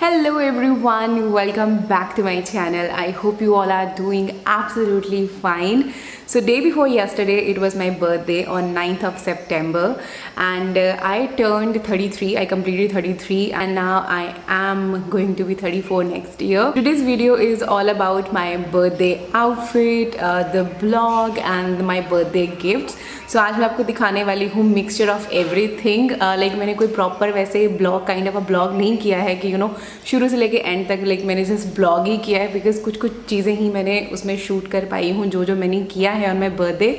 Hello everyone, welcome back to my channel. I hope you all are doing absolutely fine. So day before yesterday, it was my birthday on 9th of September and I turned 33. I completed 33 and now I am going to be 34 next year. Today's video is all about my birthday outfit, the vlog and my birthday gifts. So आज मैं आपको दिखाने वाली हूँ mixture of everything. Like मैंने कोई proper वैसे blog kind of a blog नहीं किया है कि शुरू से लेके एंड तक like मैंने जस्ट ब्लॉग ही किया है बिकॉज कुछ चीज़ें ही मैंने उसमें शूट कर पाई हूँ जो मैंने किया है on my birthday.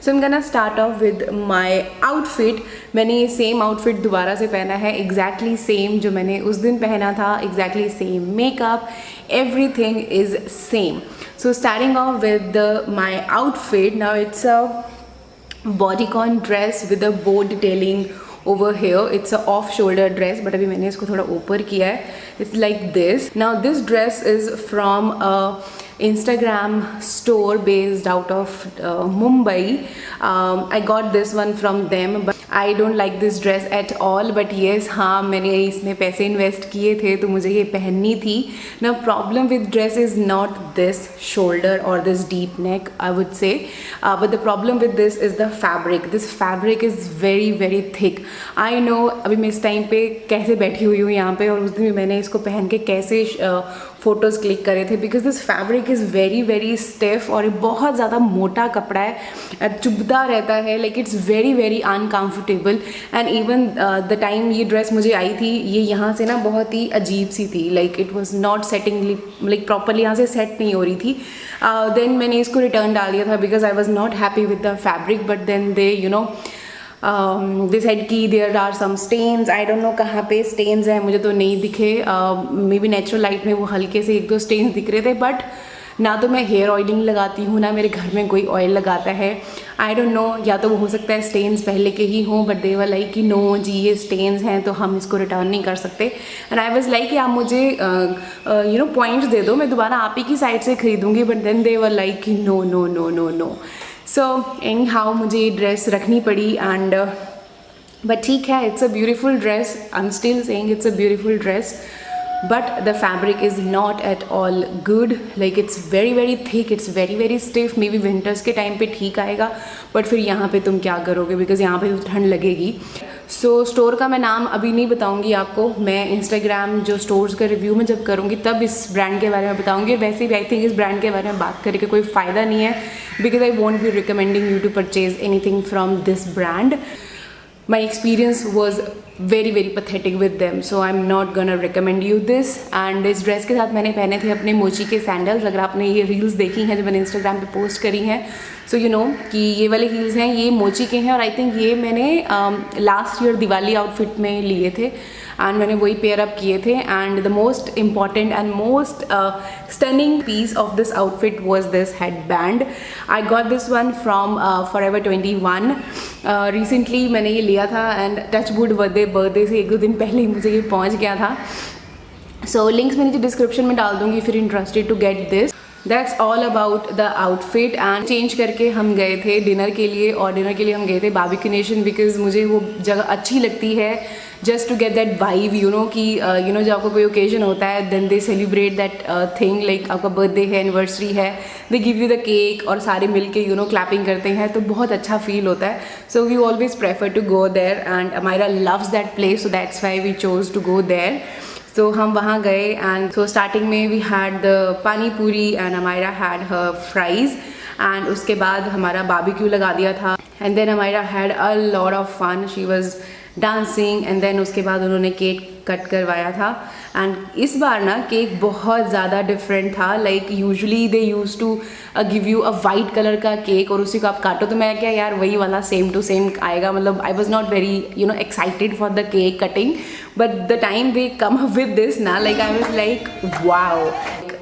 So I am gonna start of with my outfit. मैंने ये सेम आउटफिट दोबारा से पहना है, एग्जैक्टली सेम जो मैंने उस दिन पहना था, exactly same makeup, everything is same. So starting of with my outfit. Now it's a bodycon dress with a बो detailing over here. It's a off shoulder dress but अभी मैंने इसको थोड़ा ऊपर किया है. It's like this. Now this dress is from a Instagram store based out of Mumbai. I got this one from them but I don't like this dress at all. But yes, हाँ मैंने इसमें पैसे invest किए थे तो मुझे ये पहननी थी. Now problem with dress is not this shoulder or this deep neck I would say, but the problem with this is the fabric. This fabric is very very thick. I know अभी मैं इस time पे कैसे बैठी हुई हूँ यहाँ पे और उस दिन भी मैंने इसको पहन के कैसे फ़ोटोज़ क्लिक करे थे because this fabric is very very stiff और बहुत ज़्यादा मोटा कपड़ा है, चुभता रहता है. Like it's very very uncomfortable and even the time ये ड्रेस मुझे आई थी ये यहाँ से ना बहुत ही अजीब सी थी. Like it was not setting like properly यहाँ से सेट नहीं हो रही थी. देन मैंने इसको रिटर्न डाल दिया था because I was not happy with the fabric. But then they they said कि there are some stains. I don't know कहाँ पे स्टेन्स हैं, मुझे तो नहीं दिखे. मे बी नेचुरल लाइट में वो हल्के से एक दो स्टेन्स दिख रहे थे. बट ना तो मैं हेयर ऑयलिंग लगाती हूँ ना मेरे घर में कोई ऑयल लगाता है. आई डोंट नो, या तो वो हो सकता है स्टेन्स पहले के ही हों बट दे वर लाइक कि नो जी ये स्टेन्स हैं तो हम इसको रिटर्न नहीं कर सकते. एंड आई वाज लाइक कि आप मुझे पॉइंट्स दे दो, मैं दोबारा आप ही की साइड से खरीदूँगी. But then they were like कि no no no no no. So anyhow मुझे ये ड्रेस रखनी पड़ी एंड बट ठीक है, it's a beautiful dress. I am still saying it's a beautiful dress but the fabric is not at all good. Like it's very very thick, it's very very stiff. maybe winters के time पे ठीक आएगा but फिर यहाँ पे तुम क्या करोगे बिकॉज यहाँ पे तो ठंड लगेगी. सो स्टोर का मैं नाम अभी नहीं बताऊँगी आपको, मैं इंस्टाग्राम जो स्टोर्स का रिव्यू में जब करूँगी तब इस ब्रांड के बारे में बताऊँगी. वैसे भी आई थिंक इस ब्रांड के बारे में बात करके कोई फ़ायदा नहीं है because I won't be recommending you to purchase anything from this brand. My experience was very very pathetic with them, so I'm not gonna recommend you this. And इस ड्रेस के साथ मैंने पहने थे अपने मोची के सैंडल्स. अगर आपने ये रील्स देखी हैं जो मैंने इंस्टाग्राम पे पोस्ट करी हैं सो यू नो कि ये वाले हील्स हैं, ये मोची के हैं और आई थिंक ये मैंने लास्ट ईयर दिवाली आउटफिट में लिए थे एंड मैंने वही पेयर अप किए थे. And the most important and most stunning piece of this outfit was this headband. I got this one from forever 21. Recently मैंने ये लिया था एंड टचवुड बर्थडे से एक दो दिन पहले ही मुझे ये पहुंच गया था. सो लिंक्स मैं नीचे डिस्क्रिप्शन में डाल दूँगी if you interested to get this. That's all about the outfit. And change करके हम गए थे डिनर के लिए और डिनर के लिए हम गए थे बारबेक्यू नेशन बिकॉज मुझे वो जगह अच्छी लगती है just to get that vibe कि जब आपको कोई ओकेजन होता है then they celebrate that thing. Like आपका बर्थडे है, एनिवर्सरी है, they give you the cake और सारे मिल के क्लैपिंग करते हैं तो बहुत अच्छा फील होता है. So we always prefer to go there and Amayra loves that place so that's why we chose to go there. तो हम वहाँ गए एंड सो स्टार्टिंग में we had the pani puri and Amayra had her fries and उसके बाद हमारा बारबेक्यू लगा दिया था. And then Amayra had a lot of fun, she was dancing and then उसके बाद उन्होंने केक कट करवाया था. एंड इस बार ना केक बहुत ज़्यादा डिफरेंट था. Like usually they use to give you a white colour का केक और उसी को आप काटो तो मैं क्या यार वही वाला सेम टू सेम आएगा. मतलब I was not very excited for the cake cutting but the time they come up with this ना like I was like wow,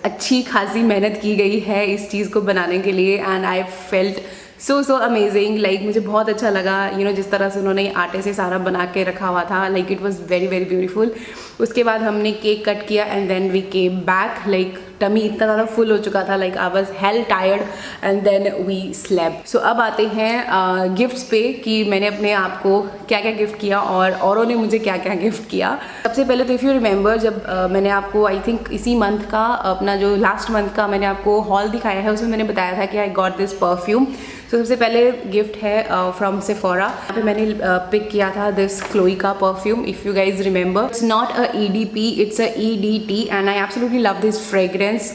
अच्छी खासी मेहनत की गई है इस चीज़ को बनाने के लिए and I felt so amazing. Like मुझे बहुत अच्छा लगा जिस तरह से उन्होंने आटे से सारा बना के रखा हुआ था. Like it was very very beautiful. उसके बाद हमने केक कट किया and then we came back, like tummy इतना ज़्यादा फुल हो चुका था, like I was hell tired and then we slept. So अब आते हैं गिफ्ट्स पे कि मैंने अपने आप को क्या क्या गिफ्ट किया और औरों ने मुझे क्या क्या गिफ्ट किया। सबसे पहले तो इफ़ यू रिमेंबर, जब मैंने आपको आई थिंक इसी मंथ का, अपना जो लास्ट मंथ का मैंने आपको हॉल दिखाया है, उसमें मैंने बताया था कि आई गॉट दिस परफ्यूम। तो सबसे पहले गिफ्ट है फ्रॉम सेफोरा। यहाँ पे मैंने पिक किया था दिस क्लोई का perfume, if you guys remember. It's not a EDP, it's a EDT and I absolutely love this fragrance.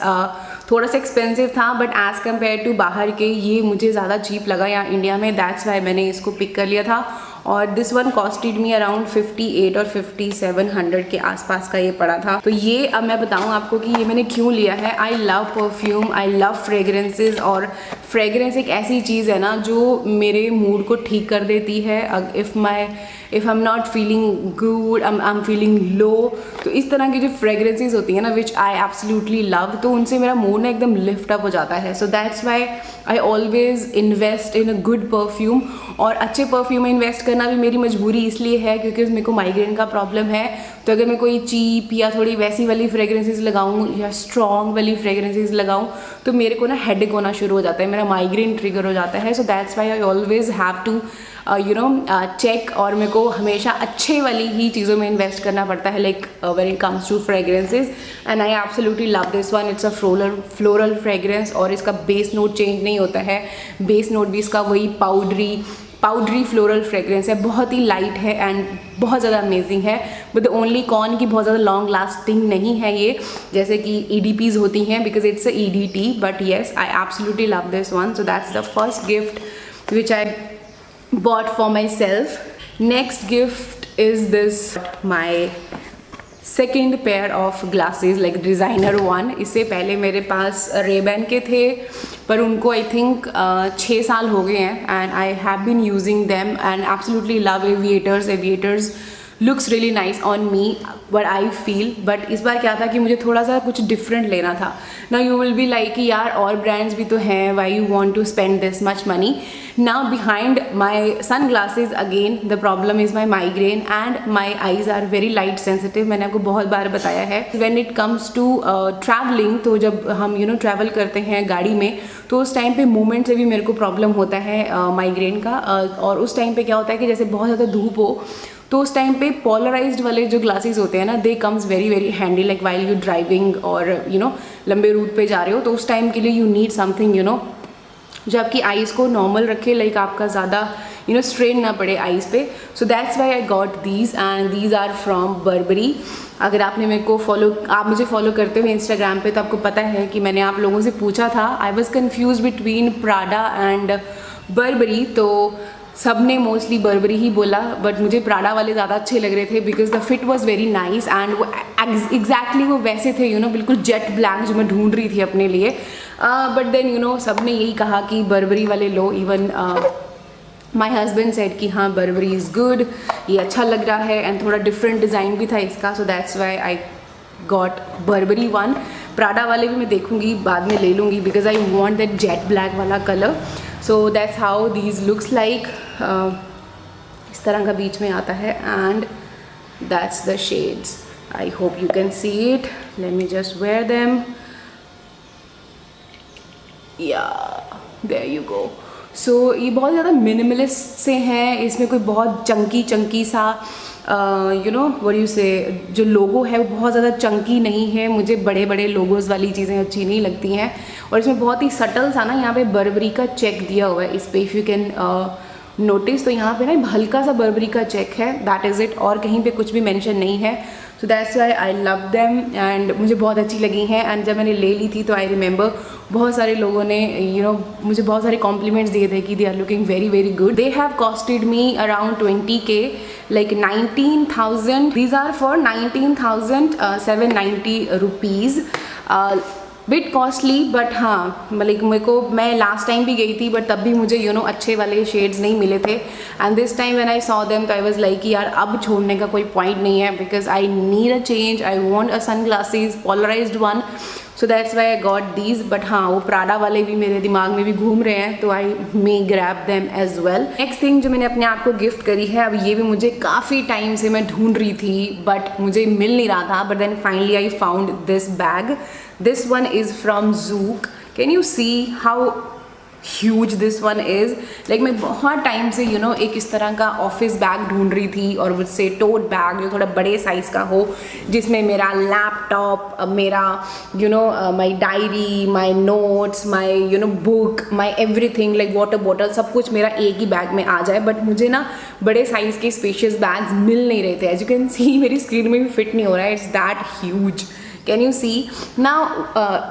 थोड़ा सा एक्सपेंसिव था बट एज़ कम्पेयर टू बाहर के ये मुझे ज़्यादा चीप लगा यहाँ इंडिया में, दैट्स वाई मैंने इसको पिक कर लिया था। और this one costed me around 58 और 5700 के आसपास का ये पड़ा था। तो ये अब मैं बताऊँ आपको कि ये मैंने क्यों लिया है। I love perfume, I love fragrances, और फ्रेगरेंस एक ऐसी चीज़ है ना जो मेरे मूड को ठीक कर देती है। If I am not feeling good, I am feeling low, तो इस तरह की जो फ्रेगरेंसेज होती हैं ना विच आई एब्सोल्युटली लव, तो उनसे मेरा मूड ना एकदम लिफ्ट अप हो जाता है। So that's why I always invest in a good perfume. और अच्छे परफ्यूम में इन्वेस्ट करना भी मेरी मजबूरी इसलिए है क्योंकि मेरे को माइग्रेन का प्रॉब्लम है। तो अगर मैं कोई चीप या थोड़ी वैसी वाली फ्रेगरेंसेज लगाऊं या स्ट्रॉन्ग वाली फ्रेगरेंसेज लगाऊं तो मेरे को ना हेडेक होना शुरू हो जाता है, मेरा माइग्रेन ट्रिगर हो जाता है। So that's why I always have to check, और मेरे को हमेशा अच्छे वाली ही चीज़ों में इन्वेस्ट करना पड़ता है, like when it comes to fragrances. And I absolutely love this one. It's a floral fragrance और इसका बेस नोट चेंज नहीं होता है, बेस नोट भी इसका वही पाउडरी फ्लोरल फ्रेगरेंस है, बहुत ही लाइट है एंड बहुत ज़्यादा अमेजिंग है। बट द ओनली कॉन की बहुत ज़्यादा लॉन्ग लास्टिंग नहीं है ये, जैसे कि EDPs होती हैं, because it's a EDT। But yes, I absolutely love this one. So that's the first gift which I bought for myself. Next gift is this, my second pair of glasses, like designer one. इससे पहले मेरे पास Ray-Ban के थे पर उनको I think 6 साल हो गए हैं and I have been using them and absolutely love aviators looks really nice on me but I feel. But इस बार क्या था कि मुझे थोड़ा सा कुछ डिफरेंट लेना था ना। यू विल बी लाइक कि यार और ब्रांड्स भी तो हैं, why you want to spend this much money. Now behind my sunglasses again the problem is my migraine and my eyes are very light sensitive. मैंने आपको बहुत बार बताया है when it comes to travelling, तो जब हम travel करते हैं गाड़ी में तो उस टाइम पे मूवमेंट से भी मेरे को प्रॉब्लम होता है माइग्रेन का। और उस टाइम पे क्या होता है कि जैसे बहुत ज़्यादा धूप हो तो उस टाइम पे पोलराइज्ड वाले जो ग्लासेस होते हैं ना, they comes very very handy, like while you driving और लंबे रूट पे जा रहे हो तो उस टाइम के लिए यू नीड समथिंग जो आपकी आईज को नॉर्मल रखे, लाइक आपका ज़्यादा स्ट्रेन ना पड़े आईज पे। So that's why I got these and these are from Burberry. अगर आपने आप मुझे फॉलो करते हो इंस्टाग्राम पे तो आपको पता है कि मैंने आप लोगों से पूछा था, I was confuse between Prada and Barbari, तो सब ने मोस्टली बर्बरी ही बोला बट मुझे प्राडा वाले ज़्यादा अच्छे लग रहे थे because the fit was very nice and वो एग्जैक्टली वो वैसे थे बिल्कुल जेट ब्लैक जो मैं ढूंढ रही थी अपने लिए। बट देन सब ने यही कहा कि बर्बरी वाले लो। इवन माई हस्बैंड सेड कि हाँ बर्बरी इज़ गुड, ये अच्छा लग रहा है एंड थोड़ा डिफरेंट डिज़ाइन भी था इसका। So that's why I got Burberry one. Prada वाले भी मैं देखूंगी, बाद में ले लूँगी because I want that jet black वाला colour. So that's how these looks like. इस तरह का बीच में आता है and that's the shades. I hope you can see it. Let me just wear them. Yeah there you go. So ये बहुत ज़्यादा मिनिमलिस्ट से हैं, इसमें कोई बहुत चंकी सा व्हाट यू से जो लोगो है वो बहुत ज़्यादा चंकी नहीं है। मुझे बड़े बड़े लोगोज़ वाली चीज़ें अच्छी नहीं लगती हैं। और इसमें बहुत ही सटल सा ना यहाँ पे बर्बरी का चेक दिया हुआ है इस पे, इफ़ यू कैन नोटिस। तो यहाँ पे ना हल्का सा बर्बरी का चेक है, दैट इज़ इट, और कहीं पे कुछ भी मेंशन नहीं है। So that's why I love them and मुझे बहुत अच्छी लगी हैं। एंड जब मैंने ले ली थी तो आई रिमेंबर बहुत सारे लोगों ने मुझे बहुत सारे कॉम्प्लीमेंट्स दिए थे कि they are looking very very good. They have costed me around 20K, like 19,000. These are for 19,790 rupees. Bit costly but हाँ लाइक मेरे को, मैं लास्ट टाइम भी गई थी बट तब भी मुझे अच्छे वाले शेड्स नहीं मिले थे। And this time when I saw them तो आई वाज लाइक यार अब छोड़ने का कोई पॉइंट नहीं है because I need a change. I want a sunglasses polarized one. So that's why I got these. But हाँ, वो प्राडा वाले भी मेरे दिमाग में भी घूम रहे हैं, तो I may grab them as well. Next thing जो मैंने अपने आप को गिफ्ट करी है, अब ये भी मुझे काफ़ी टाइम से मैं ढूंढ रही थी बट मुझे मिल नहीं रहा था, but then finally I found this bag. This one is from Zouk. Can you see how huge this one is. Like मैं बहुत टाइम से एक इस तरह का ऑफिस बैग ढूंढ रही थी, और उससे टोट बैग जो थोड़ा बड़े साइज़ का हो, जिसमें मेरा लैपटॉप, मेरा my diary, my notes, my book, my everything, like water bottle, सब कुछ मेरा एक ही बैग में आ जाए। बट मुझे ना बड़े साइज़ के स्पेशियस बैग्स मिल नहीं रहे थे। एज यू कैन सी मेरी स्क्रीन में भी फिट नहीं हो रहा है, it's that huge. Can you see now?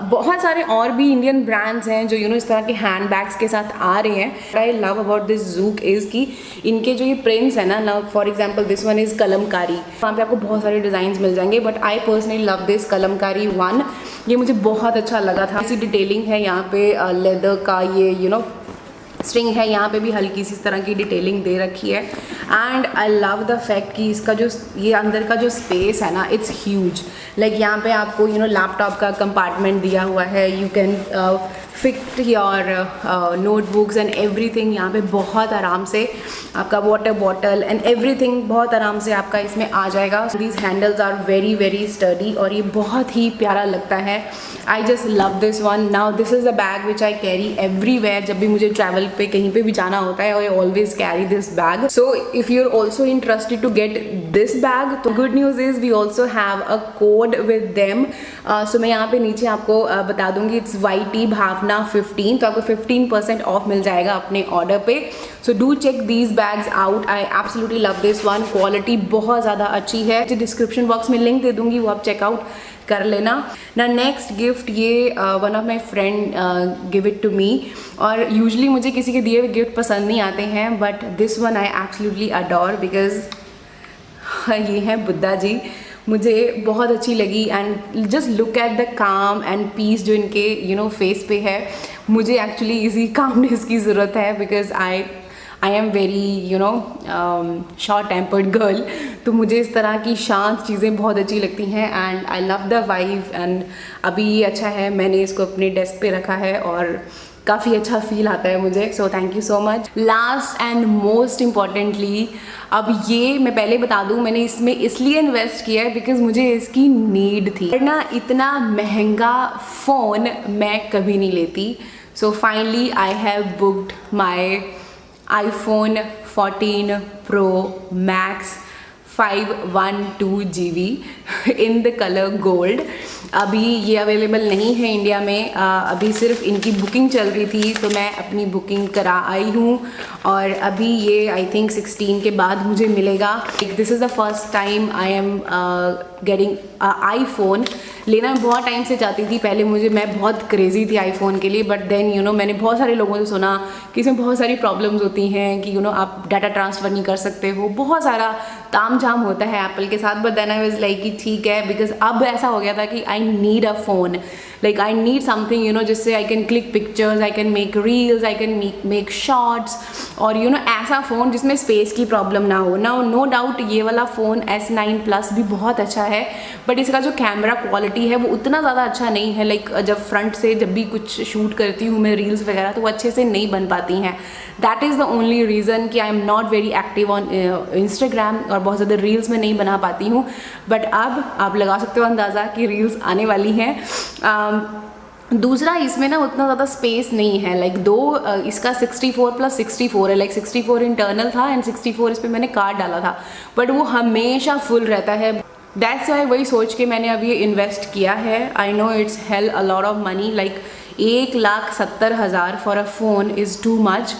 बहुत सारे और भी इंडियन ब्रांड्स हैं जो इस तरह के हैंड बैग्स के साथ आ रहे हैं। I love about this juke is कि इनके जो ये प्रिंट्स है ना, for example this one is Kalamkari, वहाँ पे आपको बहुत सारे डिज़ाइंस मिल जाएंगे, but I personally love this Kalamkari one. ये मुझे बहुत अच्छा लगा था। ऐसी डिटेलिंग है यहाँ पे, लेदर का ये स्ट्रिंग है, यहाँ पे भी हल्की सी इस तरह की डिटेलिंग दे रखी है। And I love the fact कि इसका जो ये अंदर का जो स्पेस है ना, इट्स ह्यूज। लाइक यहाँ पे आपको लैपटॉप का कंपार्टमेंट दिया हुआ है, you can fit your notebooks and everything. यहाँ पे बहुत आराम से आपका वाटर बॉटल एंड एवरीथिंग बहुत आराम से आपका इसमें आ जाएगा। These handles are very very sturdy और ये बहुत ही प्यारा लगता है। I just love this one. Now this is the bag which I carry everywhere. जब भी मुझे ट्रैवल पे कहीं पे भी जाना होता है, I always carry this bag. So if you are also interested to get this bag, तो good news is we also have a code with them. So मैं यहाँ पे नीचे आपको बता दूंगी, इट्स YT भावना 15, तो आपको 15% ऑफ मिल जाएगा अपने ऑर्डर पे। So do check these bags out. I absolutely love this one. Quality बहुत ज़्यादा अच्छी है। डिस्क्रिप्शन बॉक्स में लिंक दे दूंगी, वो आप चेकआउट कर लेना ना। नेक्स्ट गिफ्ट, ये one of my friend give it to me. और यूजली मुझे किसी के दिए हुए गिफ्ट पसंद नहीं आते हैं, but this one I absolutely adore because ये है बुद्धा जी। मुझे बहुत अच्छी लगी and just look at the काम एंड पीस जो इनके फेस पे है। मुझे एक्चुअली इसी कामनेस की ज़रूरत है because I am very short tempered girl. तो मुझे इस तरह की शांत चीज़ें बहुत अच्छी लगती हैं and I love the vibe. And अभी ये अच्छा है, मैंने इसको अपने डेस्क पे रखा है और काफ़ी अच्छा फील आता है मुझे। So thank you so much. Last and most importantly, अब ये मैं पहले बता दूँ, मैंने इसमें इसलिए इन्वेस्ट किया है बिकॉज मुझे इसकी नीड थी, वरना इतना महंगा फ़ोन मैं कभी नहीं लेती। So finally I have booked my iPhone 14 Pro Max 512 GB in the colour gold. अभी ये अवेलेबल नहीं है इंडिया में, अभी सिर्फ इनकी बुकिंग चल रही थी, तो मैं अपनी बुकिंग करा आई हूँ और अभी ये आई थिंक 16 के बाद मुझे मिलेगा। This is the first time I am getting iPhone। लेना मैं बहुत टाइम से चाहती थी, पहले मैं बहुत क्रेज़ी थी iPhone के लिए, बट देन मैंने बहुत सारे लोगों से सुना कि इसमें बहुत सारी प्रॉब्लम्स होती हैं कि आप डाटा ट्रांसफ़र नहीं कर सकते हो, बहुत सारा ताम झाम होता है एप्पल के साथ। But then I was like कि ठीक है, बिकॉज अब ऐसा हो गया था कि I need a phone, like I need something जिससे I can click pictures, I can make reels, I can make shorts, और ऐसा फ़ोन जिसमें स्पेस की प्रॉब्लम ना हो। नो डाउट ये वाला फ़ोन S9 Plus भी बहुत अच्छा है, बट इसका जो कैमरा क्वालिटी है वो उतना ज़्यादा अच्छा नहीं है। लाइक जब फ्रंट से जब भी कुछ शूट करती हूँ मैं रील्स वगैरह, तो वो अच्छे से नहीं बन पाती हैं। That is the only reason कि I am not very active on Instagram, और बहुत ज़्यादा रील्स में नहीं बना पाती हूँ। बट अब आप लगा सकते हो अंदाज़ा कि रील्स आने वाली हैं। दूसरा, इसमें ना उतना ज़्यादा स्पेस नहीं है, लाइक इसका 64+64 है, लाइक 64 इंटरनल था एंड 64 इस पर मैंने कार्ड डाला था, बट वो हमेशा फुल रहता है। दैट्स वाई वही सोच के मैंने अभी इन्वेस्ट किया है। I know it's hello a lot of money, like 1,70,000 for a phone is too much,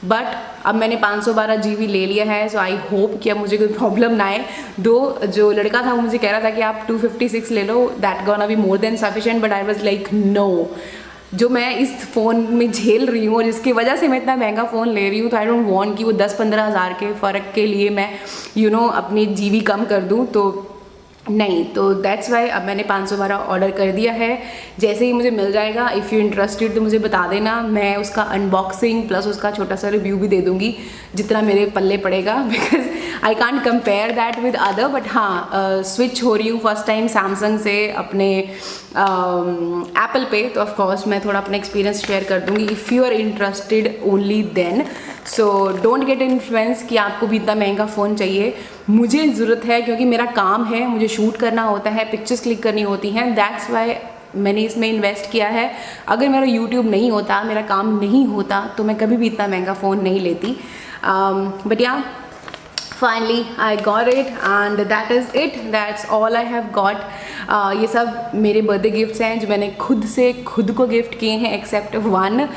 but अब मैंने 512 GB ले लिया है। सो आई होप कि अब मुझे कोई प्रॉब्लम ना आए। जो लड़का था वो मुझे कह रहा था कि आप 256 ले लो, that gonna be more than sufficient, but I was like no. जो मैं इस फ़ोन में झेल रही हूँ और जिसकी वजह से मैं इतना महंगा फ़ोन ले रही हूँ, तो आई डोंट वांट कि वो 10-15 हज़ार के फ़र्क के लिए मैं अपनी GB कम कर दूँ। तो नहीं, तो दैट्स वाई अब मैंने 512 ऑर्डर कर दिया है। जैसे ही मुझे मिल जाएगा, इफ़ यू इंटरेस्टेड तो मुझे बता देना, मैं उसका अनबॉक्सिंग प्लस उसका छोटा सा रिव्यू भी दे दूँगी जितना मेरे पल्ले पड़ेगा, because I can't compare that with other. But हाँ, स्विच हो रही हूँ फर्स्ट टाइम सैमसंग से अपने एप्पल पे, तो ऑफकोर्स मैं थोड़ा अपना एक्सपीरियंस शेयर कर दूँगी if you are interested only then. So don't get influence कि आपको भी इतना महंगा फ़ोन चाहिए। मुझे ज़रूरत है क्योंकि मेरा काम है, मुझे शूट करना होता है, पिक्चर्स क्लिक करनी होती हैं, दैट्स वाई मैंने इसमें इन्वेस्ट किया है। अगर मेरा यूट्यूब नहीं होता, मेरा काम नहीं होता, तो मैं कभी भी इतना महंगा फ़ोन नहीं लेती। बट या finally I got it and that is it, that's all I have got. ये सब मेरे बर्थडे गिफ्ट्स हैं जो मैंने खुद से खुद को गिफ्ट किए हैं, accept one.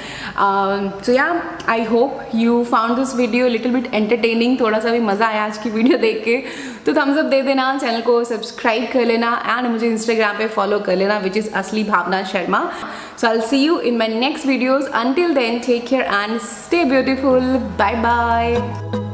So yeah I hope you found this video little bit entertaining, थोड़ा सा भी मज़ा आया आज की वीडियो देख के, तो थम्स अप दे देना, चैनल को सब्सक्राइब कर लेना एंड मुझे इंस्टाग्राम पे फॉलो कर लेना, विच इज़ असली Bhavna Sharma. So I will see you in my next videos. Until then take care and stay beautiful, bye bye.